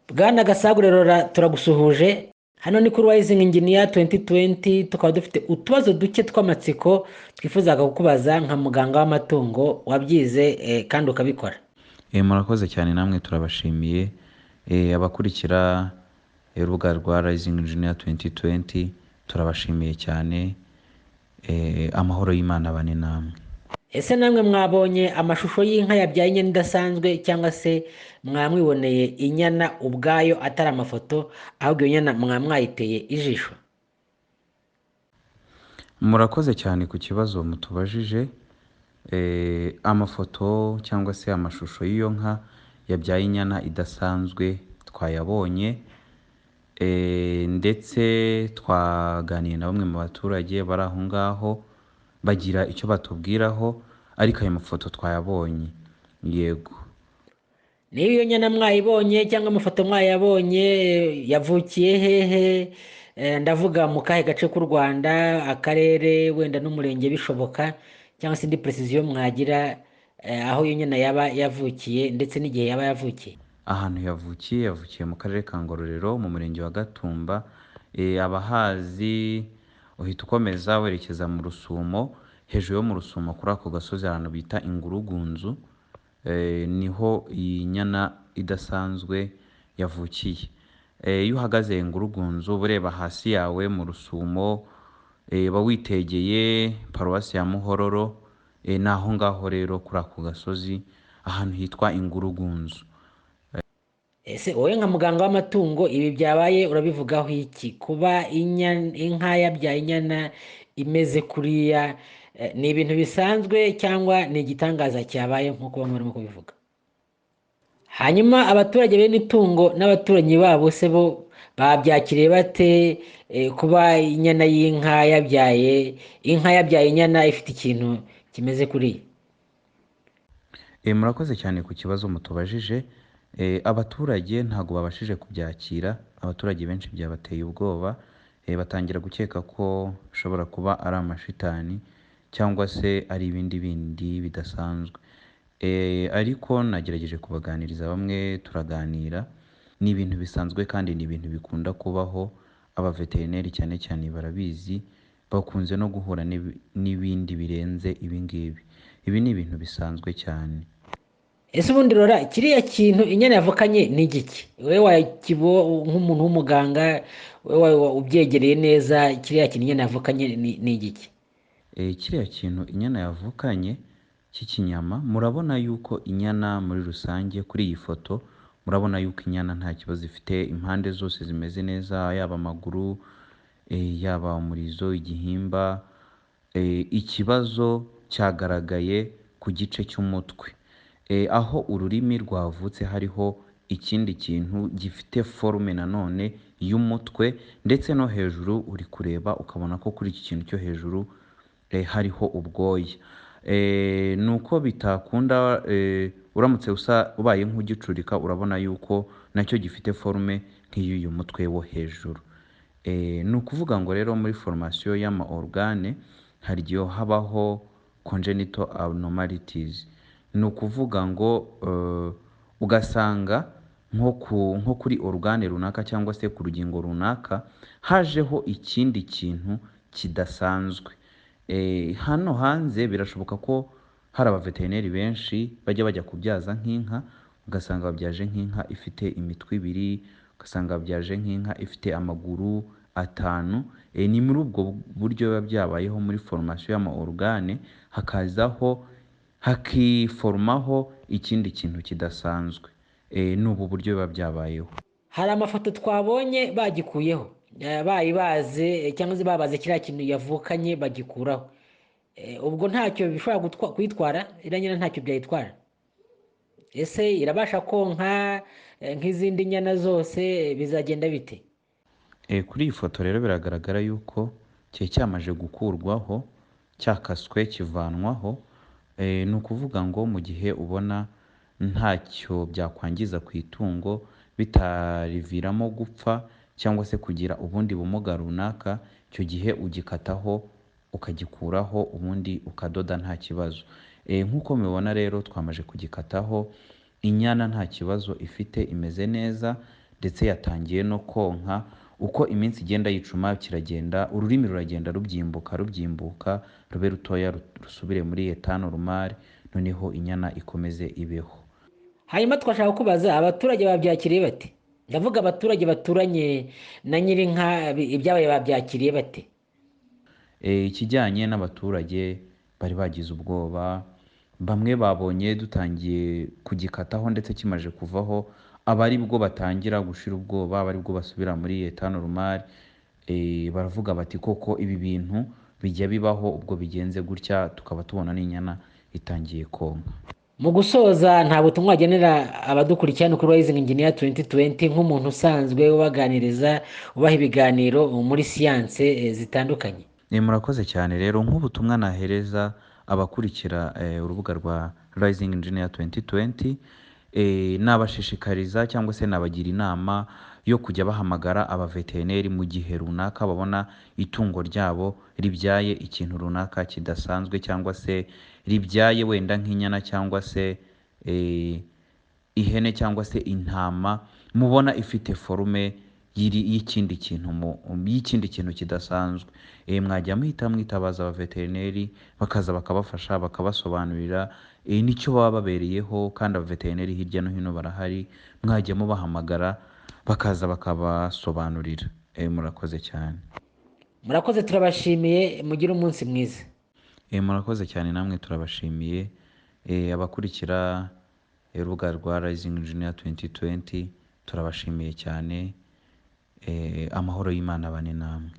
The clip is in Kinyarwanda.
Bwana Gasagurero turagusuhuje. Hano ni kuri Rising Engineer 2020 tukaba dufite utubazo duke tw'amatsiko twifuzaga kukubaza nka muganga w'amatungo wabyize kandi ukabikora. Murakoze cyane namwe turabashimiye abakurikira urubuga rwa Rising Engineer 2020 turabashimiye cyane amahoro y'Imana bane namwe. Ese namwe mwabonye amashusho y'inka yabyaye inyana idasanzwe cyangwa se mwamwiboneye inyana ubwayo atari amafoto ahubwo iyo nyana mwayiteye ijisho? Murakoze cyane ku kibazo mutubajije. Amafoto cyangwa se amashusho y'iyo nka yabyaye inyana idasanzwe twayabonye, ndetse twaganiye na bamwe mu baturage bari aho ngaho bagira icyo batubwiraho, ariko ayo mafoto twayabonye. Yego. Niba iyo nyana mwayibonye cyangwa amafoto mwayabonye, yavukiye hehe? Ndavuga mu kahe gace k'u Rwanda, akarere wenda n'umurenge bishoboka, cyangwa se indi precision mwagira aho iyo nyana yaba yavukiye ndetse n'igihe yaba yavukiye. Ahantu yavukiye mu karere ka Ngororero mu murenge wa Gatumba. Abahazi uhita ukomeza werekeza mu Rusumo, hejuru yo mu Rusumo kuri ako gasozi ahantu bita Ingurugunzu, niho iyi nyana idasanzwe yavukiye. Iyo uhagaze Ingurugunzu ureba hasi yawe mu Rusumo, witegeye paruwasi ya Muhororo, naho ngaho rero kuri ako gasozi ahantu hitwa Ingurugunzu. Ese wowe nka muganga w'amatungo ibi byabaye urabivugaho iki? Kuba inka yabyaye inyana imeze kuriya ni ibintu bisanzwe cyangwa ni igitangaza cyabaye nk'uko bamwe barimo kubivuga? Hanyuma abaturage bene itungo n'abaturanyi babo se bo babyakiriye bate kuba inyana y'inka yabyaye inyana ifite ikintu kimeze kuriya? Murakoze cyane ku kibazo mutubajije. Abaturage ntabwo babashije kubyakira. Abaturage benshi byabateye ubwoba, batangira gukeka ko bishobora kuba ari amashitani cyangwa se ari ibindi bidasanzwe. Ariko nagerageje kubaganiriza, bamwe turaganira, ni ibintu bisanzwe kandi ni ibintu bikunda kubaho. Abaveterineri cyane cyane barabizi, bakunze no guhura n'ibindi birenze ibingibi. Ibi ni ibintu bisanzwe cyane. Ese ubundi rora kiriya kintu inyana yavukanye ni igiki? Wewe nk'umuntu w'umuganga, wewe ubyegereye neza, kiriya kintu inyana yavukanye ni igiki? Kiriya kintu inyana yavukanye cy'ikinyama, murabona yuko inyana muri rusange kuri iyi foto, murabona yuko inyana nta kibazo ifite, impande zose zimeze neza, yaba amaguru, yaba umurizo, igihimba. Ikibazo cyagaragaye ku gice cy'umutwe, aho ururimi rwavutse hariho ikindi kintu gifite forume nanone y'umutwe, ndetse no hejuru uri kureba ukabona ko kuri iki kintu cyo hejuru hariho ubwoya. Nuko bitakunda, uramutse ubaye nk'ugicurika urabona yuko nacyo gifite forume nk'iy'uyu mutwe wo hejuru. Ni ukuvuga ngo rero muri formation y'ama organe hari igihe habaho congenital abnormalities. Ni ukuvuga ngo ugasanga nko kuri organe runaka cyangwa se ku rugingo runaka hajeho ikindi kintu kidasanzwe. Hano hanze birashoboka ko hari abaveterineri benshi bajya kubyaza nk'inka, ugasanga babyaje nk'inka ifite imitwe ibiri, ugasanga babyaje nk'inka ifite amaguru 5. Ni muri ubwo buryo biba byabayeho muri formation y'ama organe, hakazaho hakiformaho ikindi kintu kidasanzwe. Ni ubu buryo biba byabayeho. Hari amafoto twabonye bagikuyeho, bayibaze cyangwa se babaze kiriya kintu yavukanye bagikuraho. Ubwo ntacyo bishobora kwitwara, iranyana ntacyo byayitwara? Ese irabasha konka nk'izindi nyana zose, bizagenda bite? Kuri iyi foto rero biragaragara yuko cyamaje gukurwaho, cyakaswe kivanwaho. Ni ukuvuga ngo mu gihe ubona ntacyo byakwangiza ku itungo, bitariviramo gupfa cyangwa se kugira ubundi bumuga runaka, icyo gihe ugikataho ukagikuraho ubundi ukadoda nta kibazo. Nk'uko mubibona rero twamaje kugikataho, inyana nta kibazo ifite, imeze neza, ndetse yatangiye no konka. Uko iminsi igenda yicuma kiragenda, ururimi ruragenda rubyimbuka rube rutoya rusubire muri eta normal, noneho inyana ikomeze ibeho. hanyuma twashaka kubaza abaturage babyakiriye bate? Ndavuga abaturage baturanye na nyir'inka, ibyabaye babyakiriye bate? Ikijyanye n'abaturage bari bagize ubwoba, bamwe babonye dutangiye kugikataho ndetse kimaje kuvaho, aba ari bwo batangira gushira ubwoba, aba ari bwo basubira muri eta normal. Baravuga bati koko ibi bintu bijya bibaho, ubwo bigenze gutya tukaba tubona n'inyana itangiye konka. Mu gusoza, nta butumwa wagenera abadukurikirana kuri Rising Engineer 2020 nk'umuntu usanzwe ubaganiriza, ubaha ibiganiro muri siyanse zitandukanye? Murakoze cyane rero, nk'ubutumwa nahereza abakurikira urubuga rwa Rising Engineer 2020, nabashishikariza cyangwa se nabagira inama yo kujya bahamagara abaveterineri mu gihe runaka babona itungo ryabo ribyaye ikintu runaka kidasanzwe, cyangwa se ribyaye wenda nk'inyana cyangwa se ihene cyangwa se intama, mubona ifite forume y'ikindi kintu kidasanzwe. Mwajya muhita mwitabaza abaveterineri bakaza bakabafasha, bakabasobanurira nicyo baba babereyeho, kandi abaveterineri hirya no hino barahari, mwajya mubahamagara bakaza bakabasobanurira. Murakoze cyane. Murakoze, turabashimiye, mugire umunsi mwiza. Murakoze cyane, namwe turabashimiye. Abakurikira urubuga rwa Rising Engineer 2020 turabashimiye cyane. Amahoro y'Imana abane namwe.